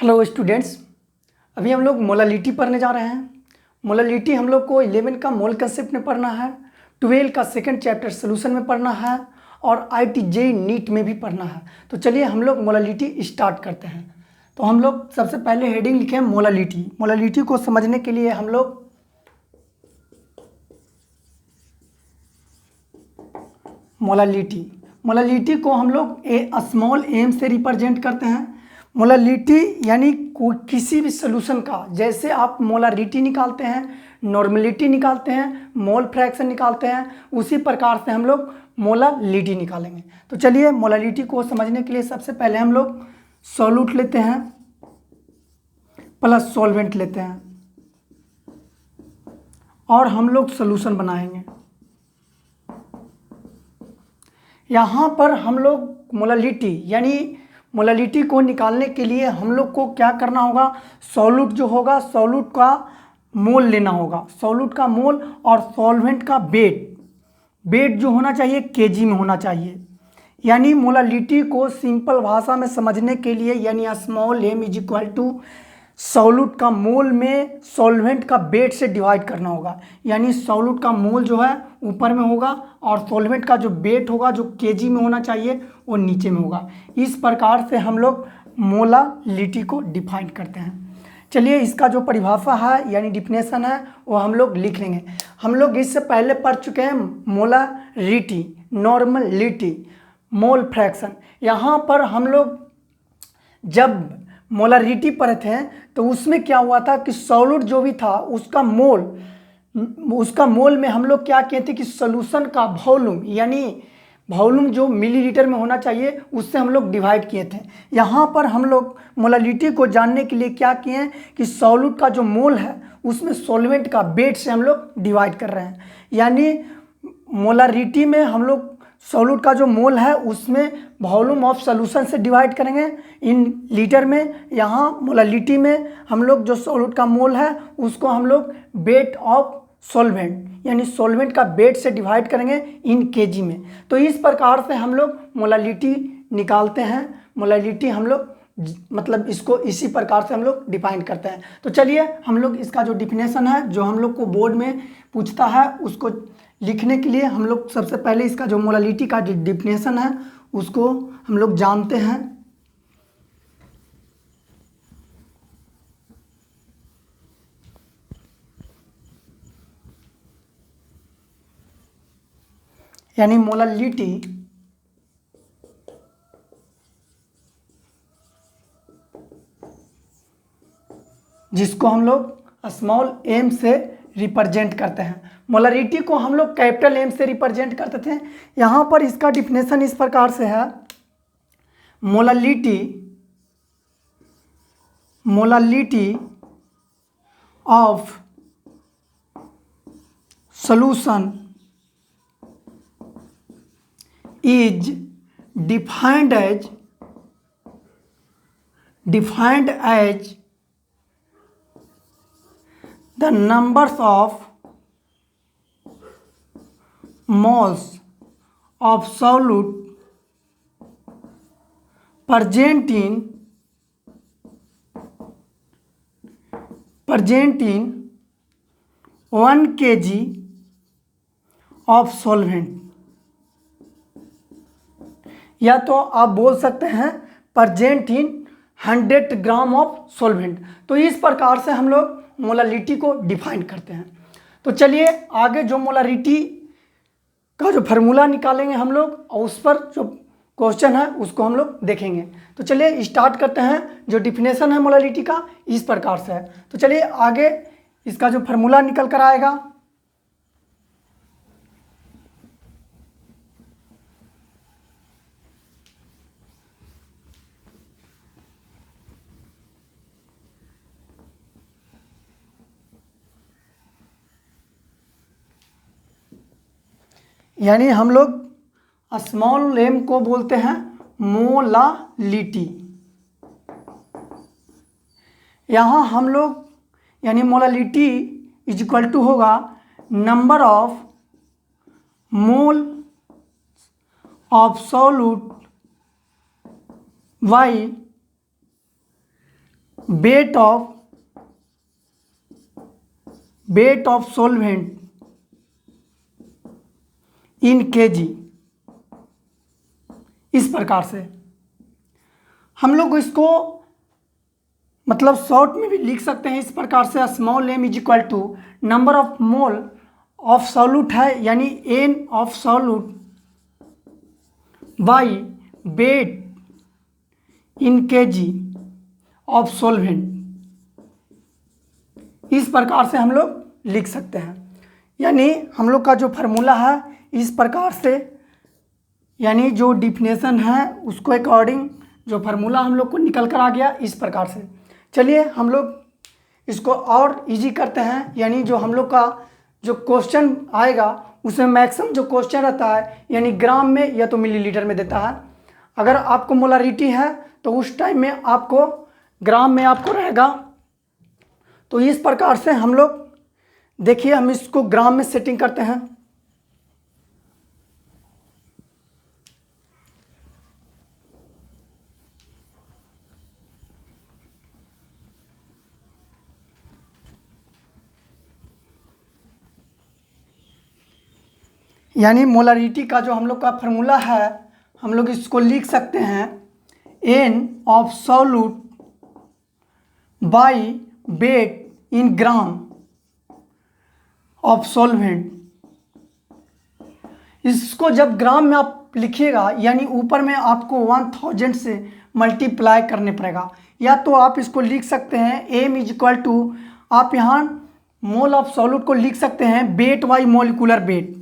Hello students, अभी हम लोग मोलालिटी पढ़ने जा रहे हैं। मोलालिटी हम लोग को 11 का मोल कंसेप्ट में पढ़ना है, 12 का सेकंड चैप्टर सोल्यूशन में पढ़ना है और IIT JEE नीट में भी पढ़ना है। तो चलिए हम लोग मोलालिटी स्टार्ट करते हैं। तो हम लोग सबसे पहले हेडिंग लिखे हैं मोलालिटी। मोलालिटी को समझने के लिए हम लोग मोलालिटी को हम लोग स्मॉल एम से रिप्रेजेंट करते हैं। मोलालिटी यानी किसी भी सोल्यूशन का, जैसे आप मोलारिटी निकालते हैं, नॉर्मलिटी निकालते हैं, मोल फ्रैक्शन निकालते हैं, उसी प्रकार से हम लोग मोलालिटी निकालेंगे। तो चलिए मोलालिटी को समझने के लिए सबसे पहले हम लोग सॉल्यूट लेते हैं प्लस सॉल्वेंट लेते हैं और हम लोग सोल्यूशन बनाएंगे। यहाँ पर हम लोग मोलालिटी को निकालने के लिए हम लोग को क्या करना होगा, सॉल्यूट जो होगा सॉल्यूट का मोल लेना होगा, सॉल्यूट का मोल, और सॉल्वेंट का वेट जो होना चाहिए केजी में होना चाहिए। यानी मोलालिटी को सिंपल भाषा में समझने के लिए यानी small M is equal to solute का मोल में सॉल्वेंट का वेट से डिवाइड करना होगा। यानी सॉल्यूट का मोल जो है ऊपर में होगा और सॉल्वेंट का जो वेट होगा जो केजी में होना चाहिए वो नीचे में होगा। इस प्रकार से हम लोग मोलालिटी को डिफाइन करते हैं। चलिए इसका जो परिभाषा है यानी डिफिनेशन है वो हम लोग लिख लेंगे। हम लोग इससे पहले पढ़ चुके हैं मोलारिटी, नॉर्मलिटी, मोल फ्रैक्शन। यहाँ पर हम लोग जब मोलारिटी पढ़े थे तो उसमें क्या हुआ था कि सॉल्यूट जो भी था उसका मोल में हम लोग क्या किए थे कि सॉल्यूशन का वॉल्यूम यानी वॉल्यूम जो मिलीलीटर में होना चाहिए उससे हम लोग डिवाइड किए थे। यहाँ पर हम लोग मोलालिटी को जानने के लिए क्या किए हैं कि सॉल्यूट का जो मोल है उसमें सॉल्वेंट का वेट से हम लोग डिवाइड कर रहे हैं। यानी मोलारिटी में हम लोग सॉल्यूट का जो मोल है उसमें वॉल्यूम ऑफ सॉल्यूशन से डिवाइड करेंगे इन लीटर में। यहाँ मोलालिटी में हम लोग जो सॉल्यूट का मोल है उसको हम लोग वेट ऑफ सॉल्वेंट यानी सॉल्वेंट का वेट से डिवाइड करेंगे इन केजी में। तो इस प्रकार से हम लोग मोलालिटी निकालते हैं। मोलालिटी हम लोग मतलब इसको इसी प्रकार से हम लोग डिफाइन करते हैं। तो चलिए हम लोग इसका जो डिफिनेशन है जो हम लोग को बोर्ड में पूछता है उसको लिखने के लिए हम लोग सबसे पहले इसका जो मोलालिटी का डिफिनेशन है उसको हम लोग जानते हैं। यानी मोलालिटी जिसको हम लोग स्मॉल एम से रिप्रेजेंट करते हैं, मोलारिटी को हम लोग कैपिटल एम से रिप्रेजेंट करते थे। यहाँ पर इसका डिफिनेशन इस प्रकार से है, molality of solution is defined as the numbers of moles of solute present in 1 kg of solvent। या तो आप बोल सकते हैं present in 100 gram of solvent. तो इस प्रकार से हम लोग मोलालिटी को डिफाइन करते हैं। तो चलिए आगे जो मोलारिटी का जो फार्मूला निकालेंगे हम लोग और उस पर जो क्वेश्चन है उसको हम लोग देखेंगे। तो चलिए स्टार्ट करते हैं। जो डिफिनेशन है मोलालिटी का इस प्रकार से है। तो चलिए आगे इसका जो फार्मूला निकल कर आएगा यानी हम लोग स्मॉल एम को बोलते हैं मोलालिटी। यहाँ हम लोग यानी मोलालिटी इज इक्वल टू होगा number of mole of solute by wait of solvent in KG. इस प्रकार से हम लोग इसको मतलब शॉर्ट में भी लिख सकते हैं इस प्रकार से, small m is equal to number of mole of solute है यानी n of solute by weight in KG of solvent. इस प्रकार से हम लोग लिख सकते हैं, यानी हम लोग का जो फार्मूला है इस प्रकार से, यानी जो डिफिनेशन है उसको अकॉर्डिंग जो फार्मूला हम लोग को निकल कर आ गया इस प्रकार से। चलिए हम लोग इसको और इजी करते हैं, यानी जो हम लोग का जो क्वेश्चन आएगा उसमें मैक्सिमम जो क्वेश्चन रहता है यानी ग्राम में या तो मिलीलीटर में देता है। अगर आपको मोलारिटी है तो उस टाइम में आपको ग्राम में आपको रहेगा। तो इस प्रकार से हम लोग देखिए हम इसको ग्राम में सेटिंग करते हैं। यानी मोलारिटी का जो हम लोग का फार्मूला है हम लोग इसको लिख सकते हैं n of solute by weight in gram of solvent. इसको जब ग्राम में आप लिखिएगा यानी ऊपर में आपको 1000 से मल्टीप्लाई करने पड़ेगा, या तो आप इसको लिख सकते हैं m इज इक्वल टू, आप यहाँ मोल ऑफ सॉल्यूट को लिख सकते हैं वेट बाई मॉलिक्यूलर वेट।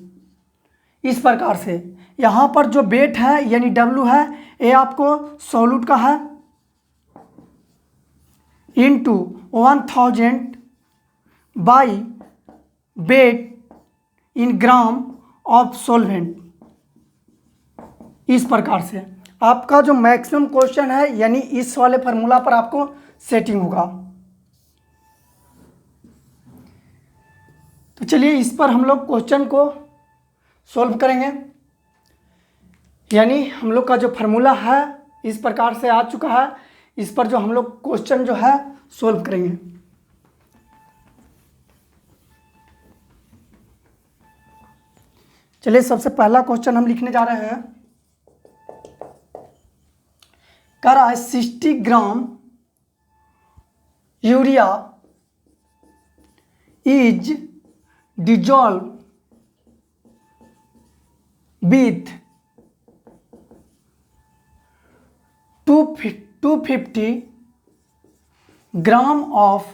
इस प्रकार से यहाँ पर जो वेट है यानी W है ये आपको सॉल्यूट का है into 1000 by weight in gram of solvent. इस प्रकार से आपका जो मैक्सिमम क्वेश्चन है यानी इस वाले फार्मूला पर आपको सेटिंग होगा। तो चलिए इस पर हम लोग क्वेश्चन को सॉल्व करेंगे, यानी हम लोग का जो फार्मूला है इस प्रकार से आ चुका है, इस पर जो हम लोग क्वेश्चन जो है सॉल्व करेंगे। चलिए सबसे पहला क्वेश्चन हम लिखने जा रहे हैं। कह रहा है 60 gram urea is dissolve with 250 gram of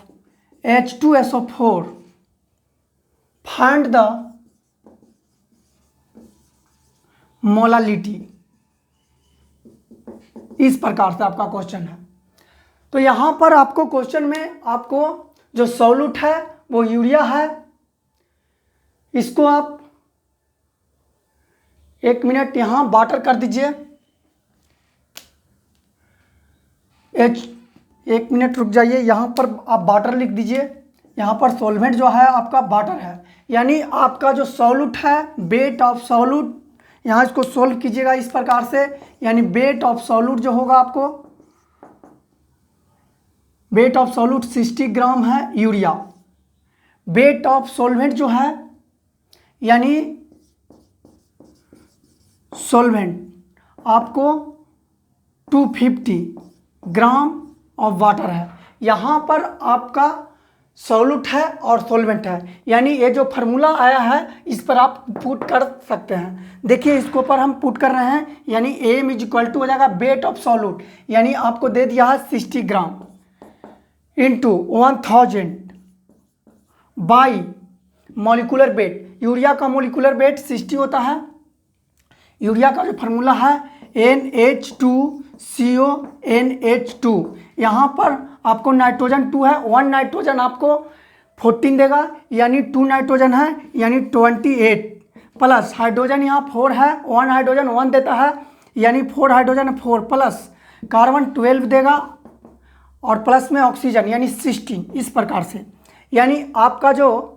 H2SO4, find the molality. इस प्रकार से आपका क्वेश्चन है। तो यहाँ पर आपको क्वेश्चन में आपको जो सॉल्यूट है वो यूरिया है, इसको आप 1 मिनट यहाँ वाटर कर दीजिए। 1 मिनट रुक जाइए, यहाँ पर आप वाटर लिख दीजिए। यहाँ पर सॉल्वेंट जो है आपका वाटर है, यानी आपका जो सॉल्यूट है वेट ऑफ सॉल्यूट, यहाँ इसको सोल्व कीजिएगा इस प्रकार से, यानी वेट ऑफ सॉल्यूट जो होगा आपको वेट ऑफ सॉल्यूट 60 ग्राम है यूरिया। वेट ऑफ सॉल्वेंट जो है यानी सॉल्वेंट आपको 250 ग्राम ऑफ वाटर है। यहाँ पर आपका सॉल्यूट है और सॉल्वेंट है, यानी ये जो फार्मूला आया है इस पर आप पुट कर सकते हैं। देखिए इसको पर हम पुट कर रहे हैं, यानी m इज इक्वल टू हो जाएगा वेट ऑफ सॉल्यूट, यानी आपको दे दिया है 60 gram into 1000 by molecular wait. Urea का मॉलिक्यूलर वेट 60 होता है। यूरिया का जो फार्मूला है NH2CONH2, यहाँ पर आपको नाइट्रोजन 2 है, 1 नाइट्रोजन आपको 14 देगा, यानी 2 नाइट्रोजन है यानी 28 प्लस हाइड्रोजन यहाँ 4 है, 1 हाइड्रोजन 1 देता है यानी 4 हाइड्रोजन 4 प्लस कार्बन 12 देगा और प्लस में ऑक्सीजन यानी 16। इस प्रकार से यानी आपका जो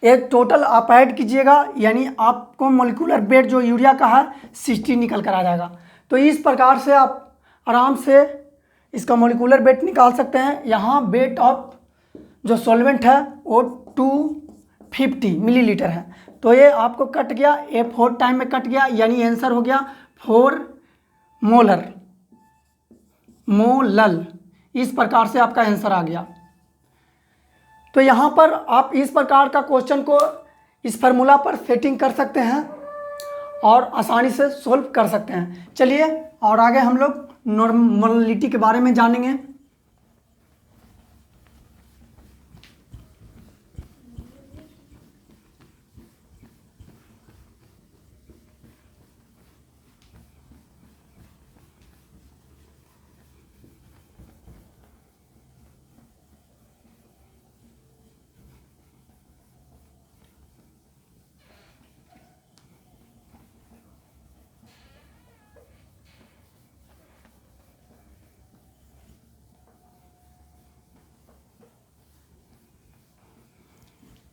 एक टोटल आप ऐड कीजिएगा यानी आपको मॉलिक्यूलर वेट जो यूरिया का है 60 निकल कर आ जाएगा। तो इस प्रकार से आप आराम से इसका मॉलिक्यूलर वेट निकाल सकते हैं। यहाँ वेट ऑफ जो सॉल्वेंट है वो 250 मिलीलीटर है, तो ये आपको कट गया, ये 4 टाइम में कट गया, यानी आंसर हो गया 4 मोलर, मोलल। इस प्रकार से आपका आंसर आ गया। तो यहाँ पर आप इस प्रकार का क्वेश्चन को इस फार्मूला पर सेटिंग कर सकते हैं और आसानी से सोल्व कर सकते हैं। चलिए और आगे हम लोग नॉर्मलिटी के बारे में जानेंगे।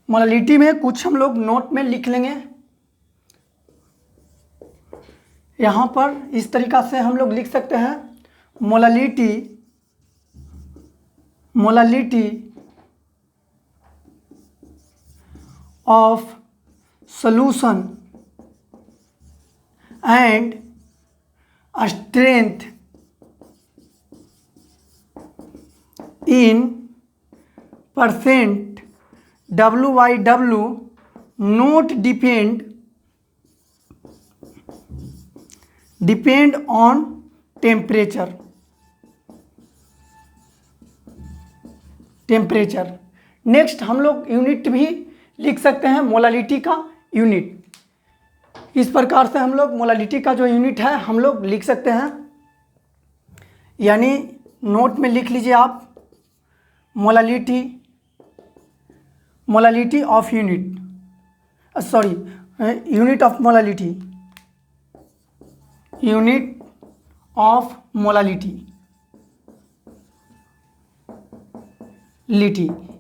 मोलालिटी में कुछ हम लोग नोट में लिख लेंगे। यहाँ पर इस तरीक़ा से हम लोग लिख सकते हैं, molality of solution and strength in percent WYW not depend on temperature। Next हम लोग यूनिट भी लिख सकते हैं, मोलालिटी का यूनिट। इस प्रकार से हम लोग मोलालिटी का जो यूनिट है हम लोग लिख सकते हैं, यानी नोट में लिख लीजिए आप, molality of unit, unit of molality, unit of molality,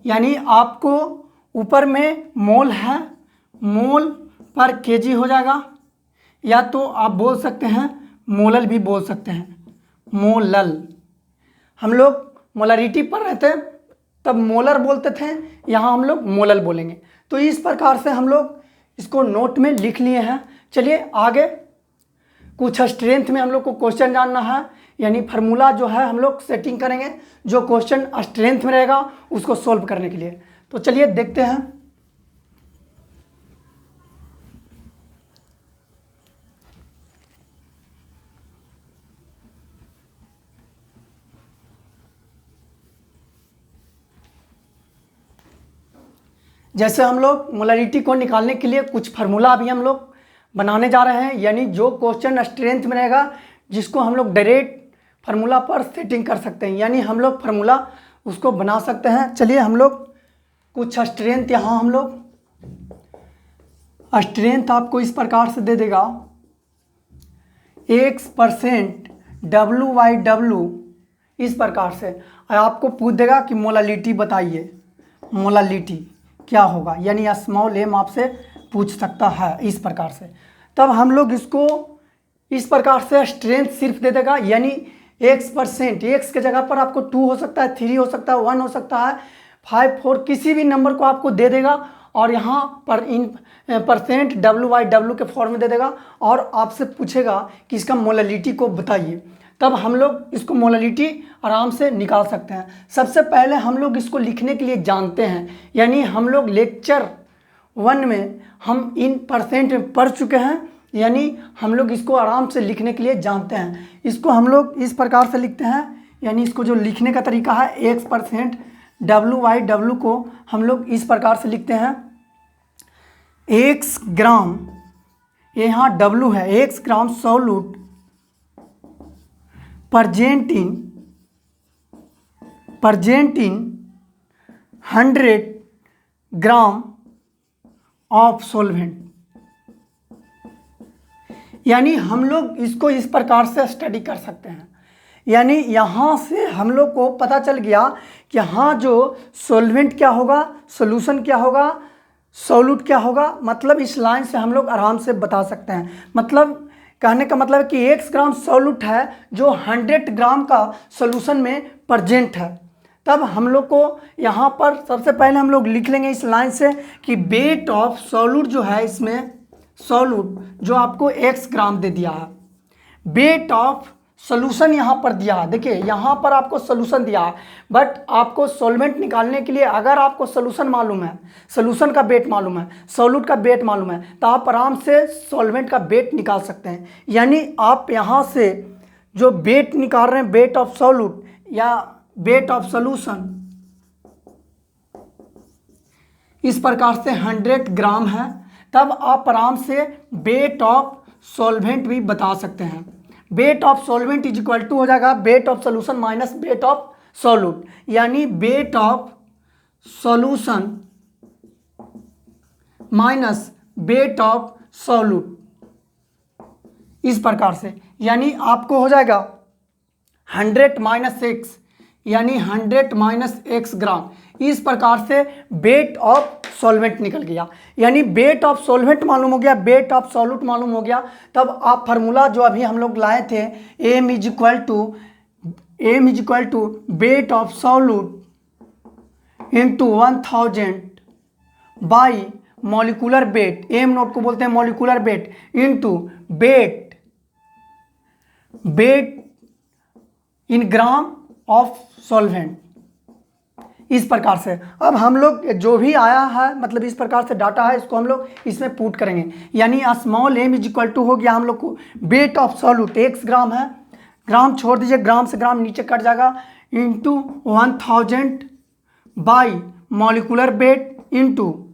यानी आपको ऊपर में मोल है, मोल पर केजी हो जाएगा, या तो आप बोल सकते हैं मोलल भी बोल सकते हैं, मोलल। हम लोग मोलारिटी पर रहते तब मोलर बोलते थे, यहाँ हम लोग मोलल बोलेंगे। तो इस प्रकार से हम लोग इसको नोट में लिख लिए हैं। चलिए आगे कुछ स्ट्रेंथ में हम लोग को क्वेश्चन जानना है, यानी फार्मूला जो है हम लोग सेटिंग करेंगे जो क्वेश्चन स्ट्रेंथ में रहेगा उसको सोल्व करने के लिए। तो चलिए देखते हैं। जैसे हम लोग मोलारिटी को निकालने के लिए कुछ फार्मूला अभी हम लोग बनाने जा रहे हैं, यानी जो क्वेश्चन स्ट्रेंथ में रहेगा जिसको हम लोग डायरेक्ट फार्मूला पर सेटिंग कर सकते हैं, यानी हम लोग फार्मूला उसको बना सकते हैं। चलिए हम लोग कुछ स्ट्रेंथ, यहाँ हम लोग स्ट्रेंथ आपको इस प्रकार से दे देगा, X% WYW, इस प्रकार से आपको पूछ देगा कि मोलालिटी बताइए, मोलालिटी क्या होगा, यानी स्मॉल m आपसे पूछ सकता है इस प्रकार से। तब हम लोग इसको इस प्रकार से स्ट्रेंथ सिर्फ दे देगा, यानी X%, X के जगह पर आपको 2 हो सकता है, 3 हो सकता है, 1 हो सकता है, 5, 4 किसी भी नंबर को आपको दे देगा, और यहाँ पर इन परसेंट WYW के फॉर्म में दे देगा और आपसे पूछेगा कि इसका मोलालिटी को बताइए। तब हम लोग इसको मोलालिटी आराम से निकाल सकते हैं। सबसे पहले हम लोग इसको लिखने के लिए जानते हैं, यानी हम लोग लेक्चर 1 में हम इन परसेंट में पढ़ चुके हैं, यानी हम लोग इसको आराम से लिखने के लिए जानते हैं। इसको हम लोग इस प्रकार से लिखते हैं, यानी इसको जो लिखने का तरीका है, X% WYW को हम लोग इस प्रकार से लिखते हैं, X ग्राम, यहाँ W है, X gram solute present in 100 gram of solvent. यानी हम लोग इसको इस प्रकार से स्टडी कर सकते हैं, यानी यहाँ से हम लोग को पता चल गया कि हाँ जो सॉल्वेंट क्या होगा, सॉल्यूशन क्या होगा, सॉल्यूट क्या होगा, मतलब इस लाइन से हम लोग आराम से बता सकते हैं। मतलब कहने का मतलब है कि x ग्राम सॉल्यूट है जो 100 ग्राम का सॉल्यूशन में प्रेजेंट है। तब हम लोग को यहाँ पर सबसे पहले हम लोग लिख लेंगे इस लाइन से कि वेट ऑफ सॉल्यूट जो है, इसमें सॉल्यूट जो आपको x ग्राम दे दिया है, वेट ऑफ सॉल्यूशन यहाँ पर दिया है। देखिए यहाँ पर आपको सॉल्यूशन दिया है, बट आपको सॉल्वेंट निकालने के लिए अगर आपको सॉल्यूशन मालूम है, सॉल्यूशन का वेट मालूम है, सॉल्यूट का वेट मालूम है, तो आप आराम से सॉल्वेंट का वेट निकाल सकते हैं। यानी आप यहाँ से जो वेट निकाल रहे हैं, वेट ऑफ सॉल्यूट या वेट ऑफ सॉल्यूशन, इस प्रकार से 100 ग्राम है, तब आप आराम से वेट ऑफ सॉल्वेंट भी बता सकते हैं। Weight of solvent is equal to हो जाएगा weight of solution minus weight of solute, यानी weight of solution minus weight of solute, इस प्रकार से। यानी आपको हो जाएगा 100 माइनस एक्स, यानी 100 माइनस एक्स ग्राम। इस प्रकार से वेट ऑफ सॉल्वेंट निकल गया। यानी वेट ऑफ सॉल्वेंट मालूम हो गया, वेट ऑफ सॉल्यूट मालूम हो गया। तब आप फार्मूला जो अभी हम लोग लाए थे, M is equal to weight of solute into 1000 by molecular weight, M nought को बोलते हैं molecular weight, into weight in gram of solvent, इस प्रकार से। अब हम लोग जो भी आया है, मतलब इस प्रकार से डाटा है, इसको हम लोग इसमें पुट करेंगे। यानी small M is equal to हो गया हम लोग को weight of solute, x gram है, ग्राम छोड़ दीजिए, ग्राम से ग्राम नीचे कट जाएगा, into 1000 by molecular weight into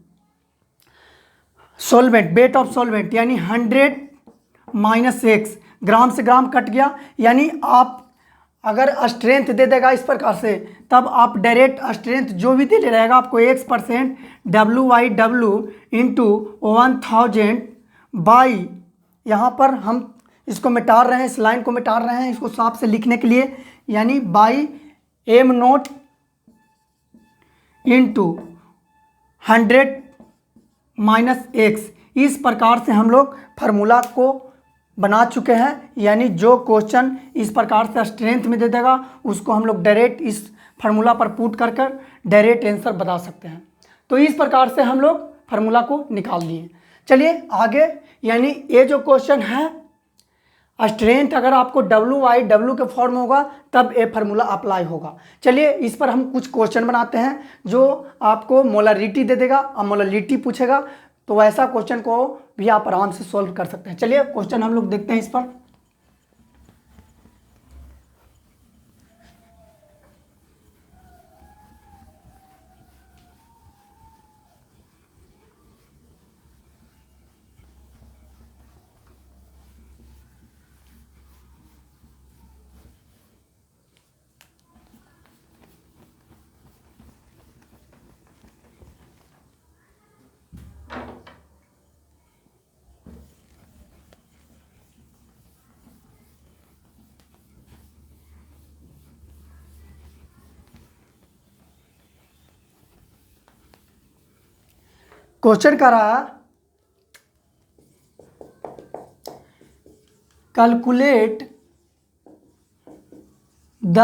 solvent, wait of solvent, यानी 100 माइनस एक्स, ग्राम से ग्राम कट गया। यानी आप अगर स्ट्रेंथ दे देगा इस प्रकार से, तब आप डायरेक्ट स्ट्रेंथ जो भी दे रहेगा आपको x% W/W इंटू 1000 बाई, यहाँ पर हम इसको मिटा रहे हैं, इस लाइन को मिटा रहे हैं इसको साफ से लिखने के लिए, यानी by M nought into 100 minus X. इस प्रकार से हम लोग फार्मूला को बना चुके हैं। यानी जो क्वेश्चन इस प्रकार से स्ट्रेंथ में दे देगा, उसको हम लोग डायरेक्ट इस फार्मूला पर पुट कर डायरेक्ट आंसर बता सकते हैं। तो इस प्रकार से हम लोग फार्मूला को निकाल लिए। चलिए आगे, यानी ये जो क्वेश्चन है, स्ट्रेंथ अगर आपको W/W के फॉर्म में होगा तब ये फार्मूला अप्लाई होगा। चलिए इस पर हम कुछ क्वेश्चन बनाते हैं जो आपको मोलरिटी दे देगा और मोलरिटी पूछेगा, तो वैसा क्वेश्चन को भी आप आराम से सॉल्व कर सकते हैं। चलिए क्वेश्चन हम लोग देखते हैं इस पर। क्वेश्चन का रहा calculate the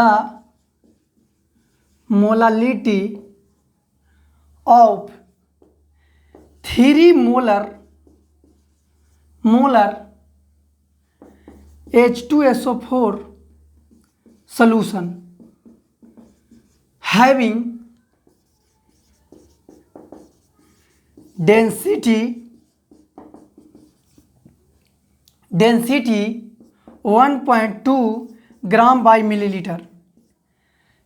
molality of 3 molar H2SO4 solution having density 1.2 gram by millilitre.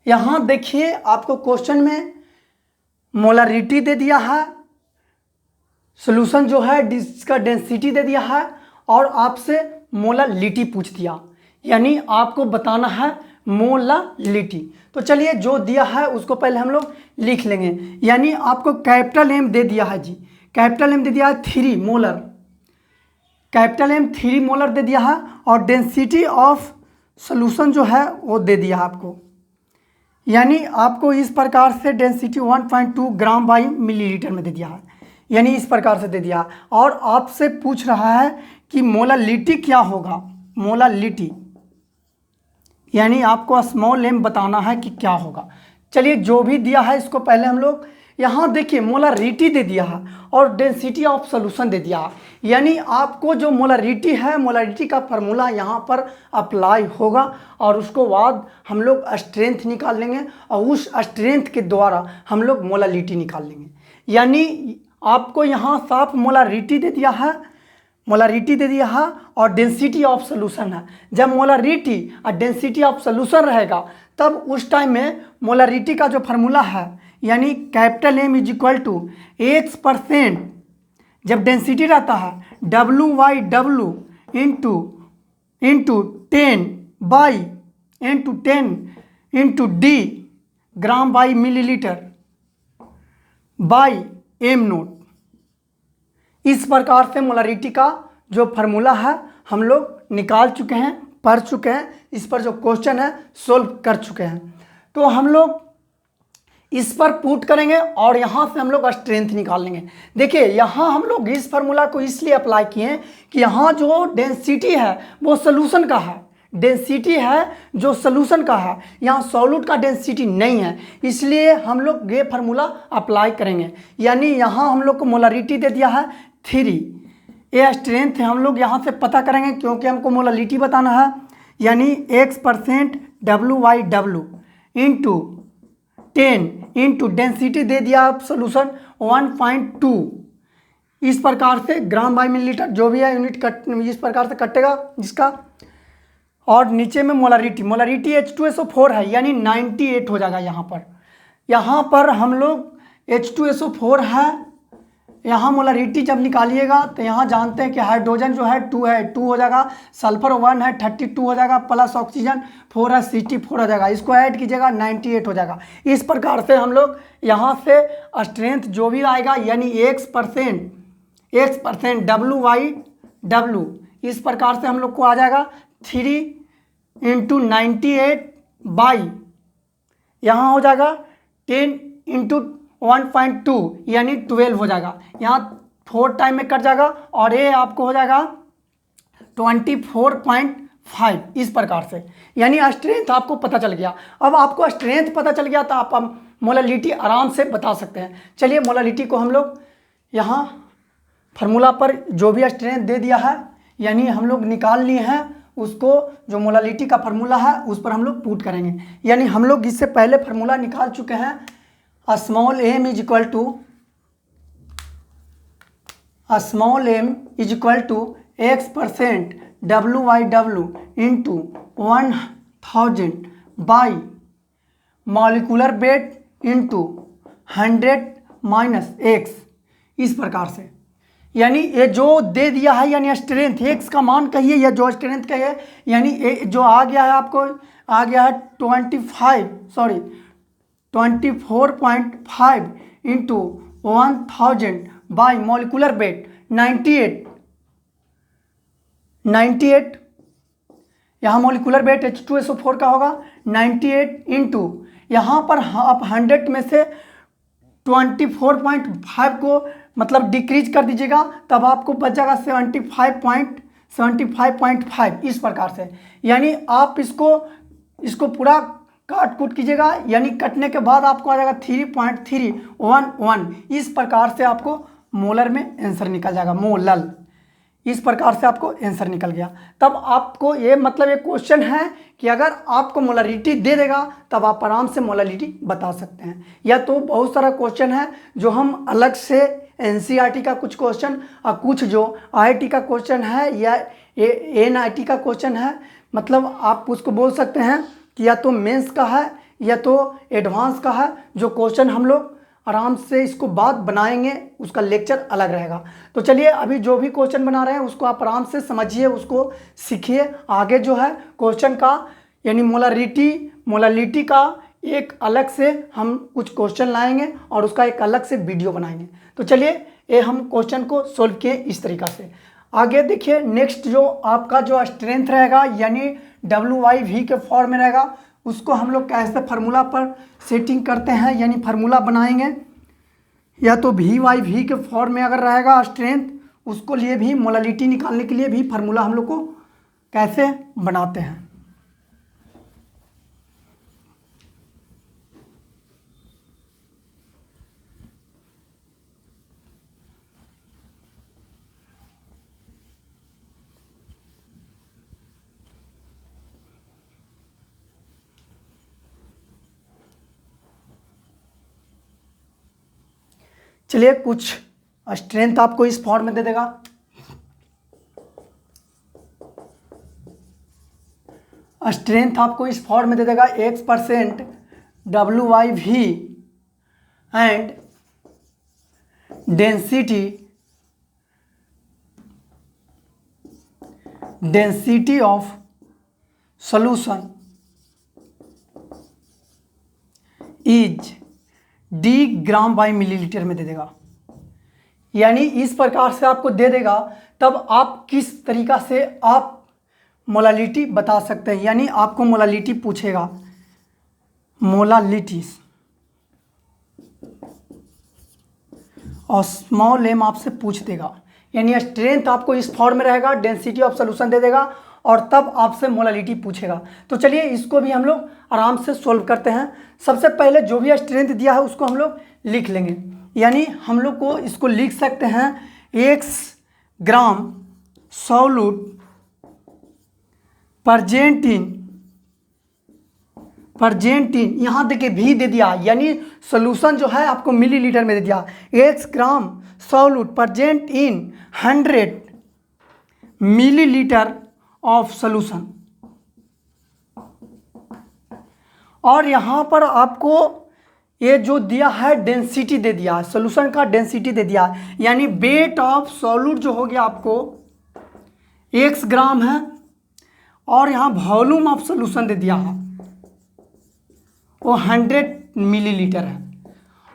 यहाँ देखिए आपको क्वेश्चन में मोलरिटी दे दिया है, सॉल्यूशन जो है जिसका डेंसिटी दे दिया है, और आपसे मोलरिटी पूछ दिया, यानी आपको बताना है मोलरिटी। तो चलिए जो दिया है उसको पहले हम लोग लिख लेंगे। यानी आपको कैपिटल एम दे दिया है जी, कैपिटल एम दे दिया है 3 मोलर, कैपिटल एम 3 मोलर दे दिया है, और डेंसिटी ऑफ सॉल्यूशन जो है वो दे दिया है आपको। यानी आपको इस प्रकार से डेंसिटी 1.2 ग्राम बाई मिलीलीटर में दे दिया है, यानी इस प्रकार से दे दिया। और आपसे पूछ रहा है कि मोलालिटी क्या होगा। मोलालिटी यानी आपको स्मॉल m बताना है कि क्या होगा। चलिए जो भी दिया है इसको पहले हम लोग यहाँ देखिए मोलारिटी दे दिया है और डेंसिटी ऑफ सोल्यूशन दे दिया है, यानी आपको जो मोलारिटी है मोलारिटी का फार्मूला यहाँ पर अप्लाई होगा और उसको बाद हम लोग स्ट्रेंथ निकाल लेंगे और उस स्ट्रेंथ के द्वारा हम लोग मोलारिटी निकाल लेंगे। यानी आपको यहाँ साफ मोलारिटी दे दिया है, मोलारिटी दे दिया है और डेंसिटी ऑफ सोल्यूशन है। जब मोलारिटी और डेंसिटी ऑफ सोल्यूशन रहेगा तब उस टाइम में मोलारिटी का जो फार्मूला है यानी capital M is equal to X%, जब डेंसिटी रहता है W/W into 10 into D gram by millilitre by m0। इस प्रकार से मोलारिटी का जो फार्मूला है हम लोग निकाल चुके हैं, पढ़ चुके हैं, इस पर जो क्वेश्चन है सोल्व कर चुके हैं। तो हम लोग इस पर पुट करेंगे और यहाँ से हम लोग स्ट्रेंथ निकाल लेंगे। देखिए यहाँ हम लोग इस फार्मूला को इसलिए अप्लाई किए हैं कि यहाँ जो डेंसिटी है वो सोल्यूशन का है, डेंसिटी है जो सोल्यूशन का है, यहाँ सॉल्यूट का डेंसिटी नहीं है, इसलिए हम लोग ये फार्मूला अप्लाई करेंगे। यानी यहाँ हम लोग को मोलारिटी दे दिया है 3, ये स्ट्रेंथ हम लोग यहाँ से पता करेंगे क्योंकि हमको मोलारिटी बताना है। यानी X% W/W into 10 into density दे दिया आप सोल्यूशन 1.2, इस प्रकार से ग्राम बाई मिलीलीटर जो भी है यूनिट कट इस प्रकार से कटेगा जिसका, और नीचे में मोलारिटी H2SO4 है यानी 98 हो जाएगा। यहाँ पर हम लोग H2SO4 है, यहाँ मोलारिटी जब निकालिएगा तो यहाँ जानते हैं कि हाइड्रोजन जो है 2 है, 2 हो जाएगा, सल्फर 1 है 32 हो जाएगा, प्लस ऑक्सीजन 4 है Ct4 हो जाएगा, इसको ऐड कीजिएगा 98 हो जाएगा। इस प्रकार से हम लोग यहाँ से स्ट्रेंथ जो भी आएगा यानी X% W/W, इस प्रकार से हम लोग को आ जाएगा 3 इंटू 98 बाई यहाँ हो जाएगा 10 इंटू 1.2 यानी 12 हो जाएगा। यहाँ 4 टाइम में कट जाएगा और ये आपको हो जाएगा 24.5 इस प्रकार से। यानी स्ट्रेंथ आपको पता चल गया। अब आपको स्ट्रेंथ पता चल गया तो आप मोलालिटी आराम से बता सकते हैं। चलिए मोलालिटी को हम लोग यहाँ फार्मूला पर जो भी स्ट्रेंथ दे दिया है यानी हम लोग निकाल लिए हैं, उसको जो मोलालिटी का फार्मूला है उस पर हम लोग पुट करेंगे। यानी हम लोग इससे पहले फार्मूला निकाल चुके हैं, small m is equal to X% W/W into 1000 by molecular weight into 100 minus x, इस प्रकार से। यानी ये जो दे दिया है यानी स्ट्रेंथ x का मान कहिए या जो स्ट्रेंथ कहिए, यानी जो आ गया है आपको आ गया है 24.5 इंटू 1000 बाई मॉलिकुलर वेट 98, यहाँ मॉलिकुलर वेट H2SO4 का होगा 98 इंटू यहाँ पर आप 100 में से 24.5 को मतलब डिक्रीज कर दीजिएगा तब आपको बच जाएगा 75.5 इस प्रकार से। यानी आप इसको पूरा काट कूट कीजिएगा, यानी कटने के बाद आपको आ जाएगा 3.311, इस प्रकार से आपको मोलर में आंसर निकल जाएगा, मोलल, इस प्रकार से आपको आंसर निकल गया। तब आपको ये मतलब एक क्वेश्चन है कि अगर आपको मोलारिटी दे देगा तब आप आराम से मोलारिटी बता सकते हैं। या तो बहुत सारा क्वेश्चन है जो हम अलग से NCERT का कुछ क्वेश्चन और कुछ जो IIT का क्वेश्चन है या NIT का क्वेश्चन है, मतलब आप उसको बोल सकते हैं कि या तो मेंस का है या तो एडवांस का है। जो क्वेश्चन हम लोग आराम से इसको बाद बनाएंगे, उसका लेक्चर अलग रहेगा। तो चलिए अभी जो भी क्वेश्चन बना रहे हैं उसको आप आराम से समझिए, उसको सीखिए। आगे जो है क्वेश्चन का यानी मोलालिटी का एक अलग से हम कुछ क्वेश्चन लाएंगे और उसका एक अलग से वीडियो बनाएंगे। तो चलिए ये हम क्वेश्चन को सोल्व किए इस तरीक़ा से। आगे देखिए नेक्स्ट जो आपका जो स्ट्रेंथ रहेगा यानी W/V के फॉर्म में रहेगा, उसको हम लोग कैसे फार्मूला पर सेटिंग करते हैं यानी फार्मूला बनाएंगे। या तो V/V के फॉर्म में अगर रहेगा स्ट्रेंथ उसको लिए भी मोलालिटी निकालने के लिए भी फार्मूला हम लोग को कैसे बनाते हैं। चलिए कुछ स्ट्रेंथ आपको इस फॉर्म में दे देगा। स्ट्रेंथ आपको इस फॉर्म में दे देगा x% WyV and density of solution is D gram by millilitre में दे देगा। यानी इस प्रकार से आपको दे देगा, तब आप किस तरीका से आप मोलालिटी बता सकते हैं। यानी आपको मोलालिटी पूछेगा, मोलालिटीज, और स्मॉल m आपसे पूछ देगा। यानी स्ट्रेंथ आपको इस फॉर्म में रहेगा, डेंसिटी ऑफ सोल्यूशन दे देगा, और तब आपसे मोलालिटी पूछेगा। तो चलिए इसको भी हम लोग आराम से सोल्व करते हैं। सबसे पहले जो भी स्ट्रेंथ दिया है उसको हम लोग लिख लेंगे। यानी हम लोग को इसको लिख सकते हैं x gram solute present in, यहाँ देखिए भी दे दिया, यानी सोल्यूशन जो है आपको मिलीलीटर में दे दिया। x gram solute present in 100 millilitre of solution, और यहाँ पर आपको ये जो दिया है डेंसिटी दे दिया, सोल्यूशन का डेंसिटी दे दिया। यानी वेट ऑफ सॉल्यूट जो हो गया आपको x ग्राम है, और यहाँ वॉल्यूम ऑफ सोल्यूशन दे दिया है वो 100 मिलीलीटर है।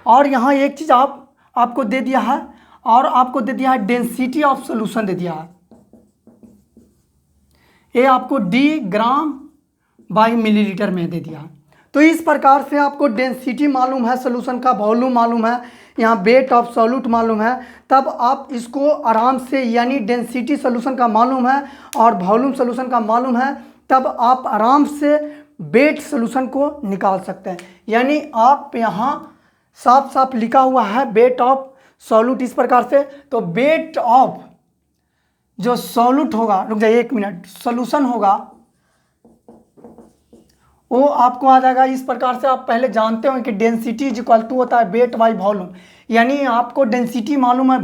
और यहाँ एक चीज़ आपको दे दिया है, और आपको दे दिया है डेंसिटी ऑफ सोल्यूशन दे दिया है, ये आपको D ग्राम बाई मिलीलीटर में दे दिया। तो इस प्रकार से आपको डेंसिटी मालूम है, सोल्यूशन का वॉल्यूम मालूम है, यहाँ वेट ऑफ सॉल्यूट मालूम है, तब आप इसको आराम से, यानी डेंसिटी सोल्यूशन का मालूम है और वॉल्यूम सोल्यूशन का मालूम है, तब आप आराम से वेट सोल्यूशन को निकाल सकते हैं। यानी आप यहाँ साफ साफ लिखा हुआ है वेट ऑफ सॉल्यूट इस प्रकार से। तो वेट ऑफ जो सॉल्यूट होगा, रुक जाइए एक मिनट, सॉल्यूशन होगा वो आपको आ जाएगा इस प्रकार से। आप पहले जानते हो कि डेंसिटी इज इक्वल टू होता है वेट बाई वॉल्यूम। यानी आपको डेंसिटी मालूम है,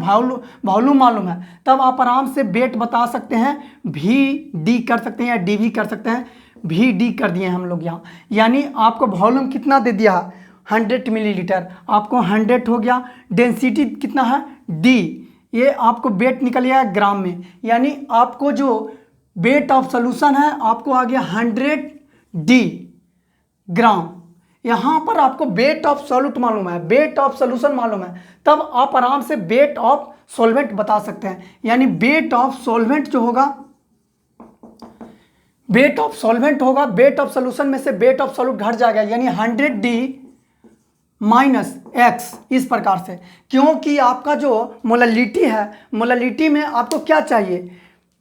वॉल्यूम मालूम है, तब आप आराम से वेट बता सकते हैं, वी डी कर सकते हैं या डी वी कर सकते हैं। वी डी कर दिए हम लोग यहाँ। यानी आपको वॉल्यूम कितना दे दिया है 100 मिलीलीटर, आपको 100 हो गया। डेंसिटी कितना है डी, ये आपको वेट निकल गया ग्राम में। यानी आपको जो वेट ऑफ सोल्यूशन है आपको आ गया 100 डी ग्राम। यहाँ पर आपको वेट ऑफ सॉल्यूट मालूम है, वेट ऑफ सोल्यूशन मालूम है, तब आप आराम से वेट ऑफ सॉल्वेंट बता सकते हैं। यानी वेट ऑफ सॉल्वेंट जो होगा, वेट ऑफ सॉल्वेंट होगा, वेट ऑफ सोल्यूशन में से वेट ऑफ सॉल्यूट घट जाएगा, यानी 100 डी माइनस एक्स, इस प्रकार से। क्योंकि आपका जो मोलालिटी है, मोलालिटी में आपको क्या चाहिए,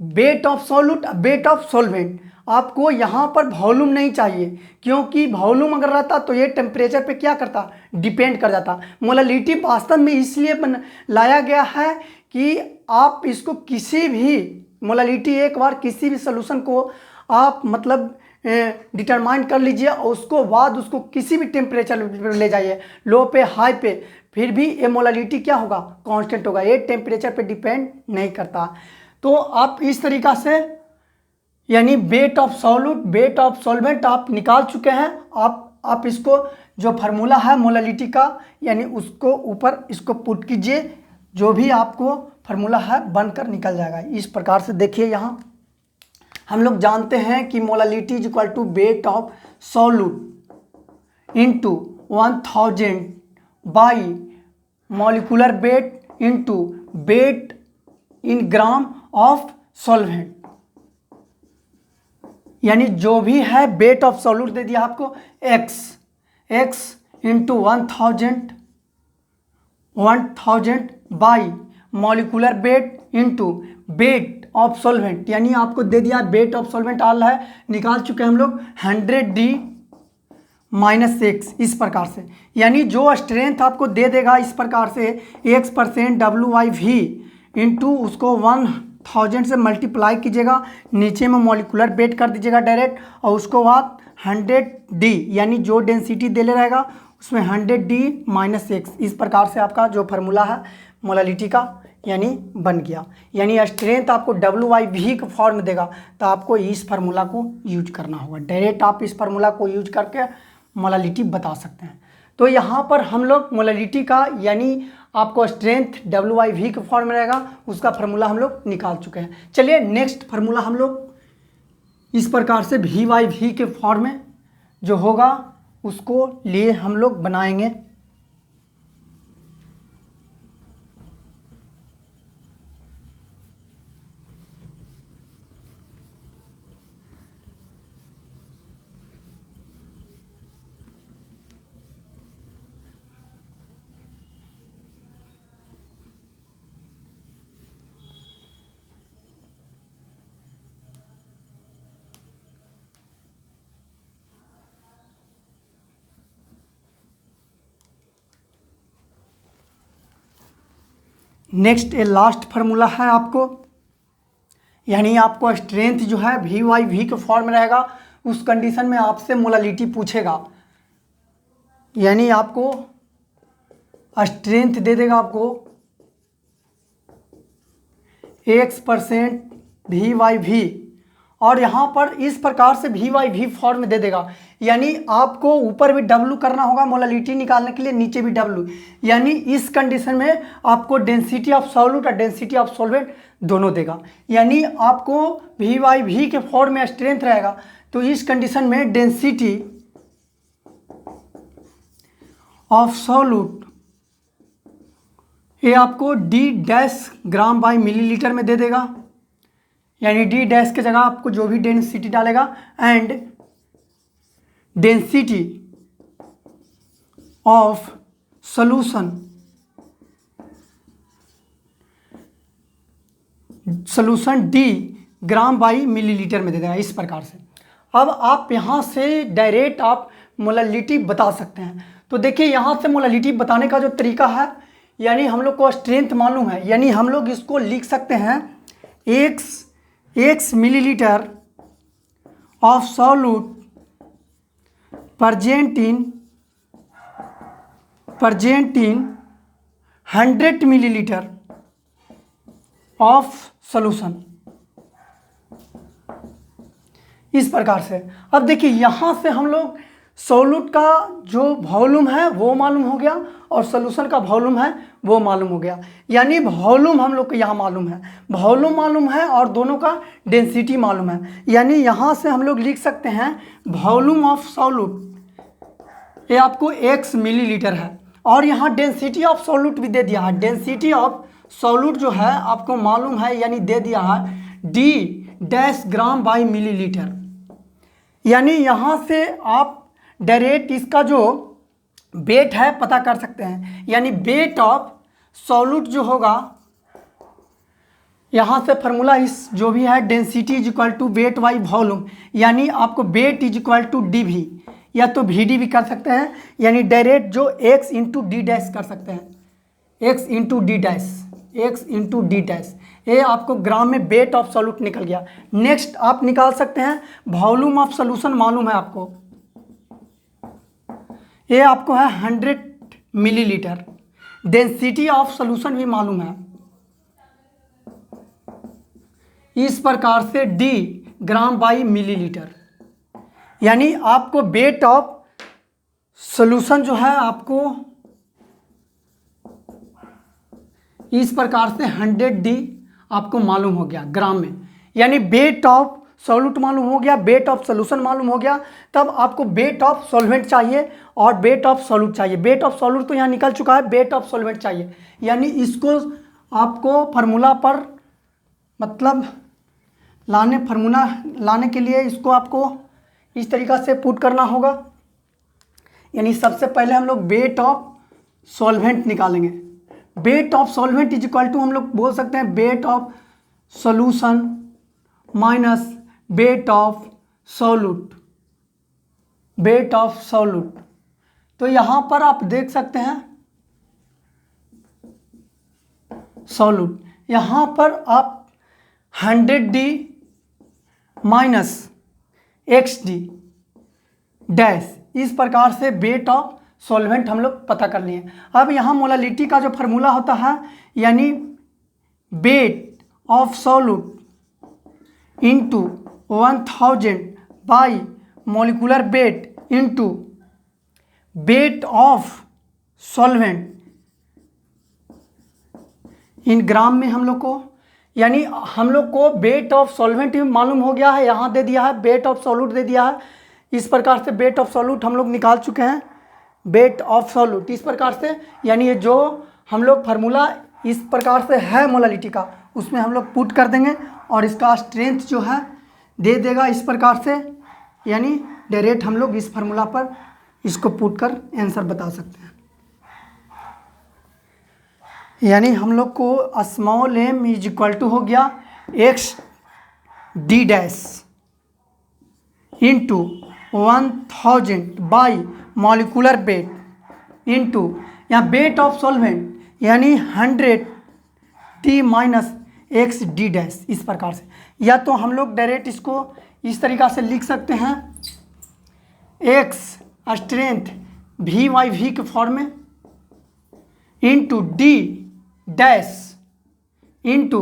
wait of solute, weight of solvent. आपको यहाँ पर वॉल्यूम नहीं चाहिए, क्योंकि वॉल्यूम अगर रहता तो ये टेम्परेचर पे क्या करता, डिपेंड कर जाता। मोलालिटी वास्तव में इसलिए लाया गया है कि आप इसको किसी भी मोलालिटी, एक बार किसी भी सोल्यूशन को आप मतलब डिटरमाइन कर लीजिए, और उसको बाद उसको किसी भी टेम्परेचर पर ले जाइए, लो पे हाई पे, फिर भी ये मोलालिटी क्या होगा, कांस्टेंट होगा, ये टेम्परेचर पे डिपेंड नहीं करता। तो आप इस तरीका से यानी weight of solute, weight of solvent आप निकाल चुके हैं। आप इसको जो फार्मूला है मोलालिटी का, यानी उसको ऊपर इसको पुट कीजिए, जो भी आपको फार्मूला है बनकर निकल जाएगा। इस प्रकार से देखिए, यहाँ हम लोग जानते हैं कि molality is equal to weight of solute into 1000 by molecular weight into weight in gram of solvent. यानी जो भी है वेट ऑफ सॉल्यूट दे दिया आपको x into 1000 by molecular weight into weight of solvent, यानी आपको दे दिया वेट ऑफ सॉल्वेंट आल है, निकाल चुके हम लोग 100D माइनस एक्स, इस प्रकार से। यानी जो स्ट्रेंथ आपको दे देगा इस प्रकार से x% WIV इंटू उसको 1000 से मल्टीप्लाई कीजिएगा, नीचे में मॉलिकुलर वेट कर दीजिएगा डायरेक्ट, और उसको बाद 100D यानी जो डेंसिटी दे ले रहेगा उसमें 100D माइनस एक्स, इस प्रकार से आपका जो फार्मूला है मोलालिटी का यानी बन गया। यानी स्ट्रेंथ आपको WIV का फॉर्म देगा तो आपको इस फार्मूला को यूज करना होगा, डायरेक्ट आप इस फार्मूला को यूज करके मोलालिटी बता सकते हैं। तो यहाँ पर हम लोग मोलालिटी का यानी आपको स्ट्रेंथ WIV का फॉर्म रहेगा उसका फार्मूला हम लोग निकाल चुके हैं। चलिए नेक्स्ट फार्मूला हम लोग इस प्रकार से VYV के फॉर्म में जो होगा उसको लिए हम लोग बनाएंगे। नेक्स्ट ये लास्ट फार्मूला है आपको, यानी आपको स्ट्रेंथ जो है VYV के फॉर्म रहेगा, उस कंडीशन में आपसे मोलालिटी पूछेगा, यानी आपको स्ट्रेंथ दे देगा आपको x% VYV, और यहाँ पर इस प्रकार से VYV फॉर्म में दे देगा, यानी आपको ऊपर भी W करना होगा मोलालिटी निकालने के लिए, नीचे भी W, यानी इस कंडीशन में आपको डेंसिटी ऑफ सॉल्यूट और डेंसिटी ऑफ सॉल्वेंट दोनों देगा। यानी आपको VYV के फॉर्म में स्ट्रेंथ रहेगा, तो इस कंडीशन में डेंसिटी ऑफ सॉल्यूट ये आपको D' ग्राम बाई मिलीलीटर में दे देगा, यानी D' के जगह आपको जो भी डेंसिटी डालेगा, and density of solution D gram by millilitre में दे देगा, इस प्रकार से। अब आप यहाँ से डायरेक्ट आप मोलालिटी बता सकते हैं। तो देखिए यहाँ से मोलालिटी बताने का जो तरीका है, यानी हम लोग को स्ट्रेंथ मालूम है, यानी हम लोग इसको लिख सकते हैं x millilitre of solute present in 100 millilitre of solution, इस प्रकार से। अब देखिए यहाँ से हम लोग सॉल्यूट का जो वॉल्यूम है वो मालूम हो गया और सॉल्यूशन का वॉल्यूम है वो मालूम हो गया, यानी वॉल्यूम हम लोग को यहाँ मालूम है, वॉल्यूम मालूम है और दोनों का डेंसिटी मालूम है। यानी यहाँ से हम लोग लिख सकते हैं वॉल्यूम ऑफ सॉल्यूट ये आपको x मिलीलीटर है, और यहाँ डेंसिटी ऑफ सॉल्यूट भी दे दिया है। डेंसिटी ऑफ सॉल्यूट जो है आपको मालूम है, यानी दे दिया है D' ग्राम बाई मिलीलीटर। यानी यहाँ से आप डायरेक्ट इसका जो वेट है पता कर सकते हैं, यानी वेट ऑफ सॉल्यूट जो होगा, यहाँ से फार्मूला इस जो भी है density is equal to weight by volume, यानी आपको weight is equal to DV या तो VD भी कर सकते हैं, यानी डायरेक्ट जो x इंटू D डैश कर सकते हैं, x इंटू D डैश, ये आपको ग्राम में वेट ऑफ सॉल्यूट निकल गया। नेक्स्ट आप निकाल सकते हैं वॉल्यूम ऑफ सॉल्यूशन, मालूम है आपको, ये आपको है 100 मिलीलीटर। डेंसिटी ऑफ सॉल्यूशन भी मालूम है, इस प्रकार से D ग्राम बाई मिलीलीटर, यानी आपको वेट ऑफ सॉल्यूशन जो है आपको इस प्रकार से 100D आपको मालूम हो गया ग्राम में, यानी वेट ऑफ सॉल्यूट मालूम हो गया, वेट ऑफ सॉल्यूशन मालूम हो गया। तब आपको वेट ऑफ सॉल्वेंट चाहिए और वेट ऑफ सॉल्यूट चाहिए। वेट ऑफ सॉल्यूट तो यहाँ निकल चुका है, वेट ऑफ सॉल्वेंट चाहिए, यानी इसको आपको फार्मूला पर मतलब फार्मूला लाने के लिए इसको आपको इस तरीक़ा से पुट करना होगा। यानी सबसे पहले हम लोग वेट ऑफ सॉल्वेंट निकालेंगे, weight of solvent is equal to हम लोग बोल सकते हैं weight of solution minus weight of solute, weight of solute. तो यहां पर आप देख सकते हैं सॉल्यूट, यहां पर आप 100D माइनस XD डैश, इस प्रकार से वेट ऑफ सॉल्वेंट हम लोग पता कर लिए। अब यहाँ मोलालिटी का जो फार्मूला होता है, यानी weight of solute into 1000 by molecular weight into weight of solvent in gram में हम लोग को, यानी हम लोग को वेट ऑफ सॉल्वेंट मालूम हो गया है, यहाँ दे दिया है वेट ऑफ सॉल्यूट दे दिया है। इस प्रकार से वेट ऑफ सॉल्यूट हम लोग निकाल चुके हैं, वेट ऑफ सॉल्यूट इस प्रकार से, यानी ये जो हम लोग फार्मूला इस प्रकार से है मोलालिटी का, उसमें हम लोग पुट कर देंगे और इसका स्ट्रेंथ जो है दे देगा इस प्रकार से, यानी डायरेक्ट हम लोग इस फार्मूला पर इसको पुट कर आंसर बता सकते हैं। यानी हम लोग को small m is equal to हो गया XD dash into 1000 by molecular weight into यहाँ वेट ऑफ सॉल्वेंट यानी 100T माइनस XD डैश, इस प्रकार से। या तो हम लोग डायरेक्ट इसको इस तरीक़ा से लिख सकते हैं, X स्ट्रेंथ V/V के फॉर्म में into D dash into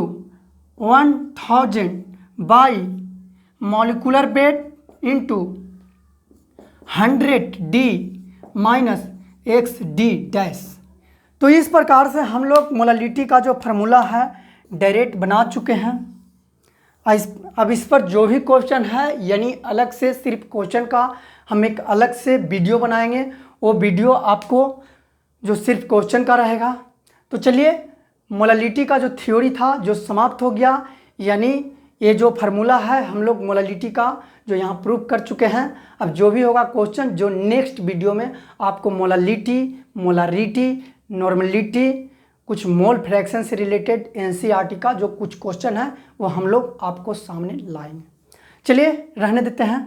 1000 by molecular weight into 100D minus XD dash. तो इस प्रकार से हम लोग मोलालिटी का जो फार्मूला है डायरेक्ट बना चुके हैं। अब इस पर जो भी क्वेश्चन है, यानी अलग से सिर्फ क्वेश्चन का हम एक अलग से वीडियो बनाएंगे, वो वीडियो आपको जो सिर्फ क्वेश्चन का रहेगा। तो चलिए, मोलालिटी का जो थ्योरी था जो समाप्त हो गया, यानी ये जो फार्मूला है हम लोग मोलालिटी का जो यहाँ प्रूव कर चुके हैं। अब जो भी होगा क्वेश्चन, जो नेक्स्ट वीडियो में आपको मोलालिटी, मोलारिटी, नॉर्मलिटी, कुछ मोल फ्रैक्शन से रिलेटेड NCERT का जो कुछ क्वेश्चन है वो हम लोग आपको सामने लाएंगे। चलिए रहने देते हैं।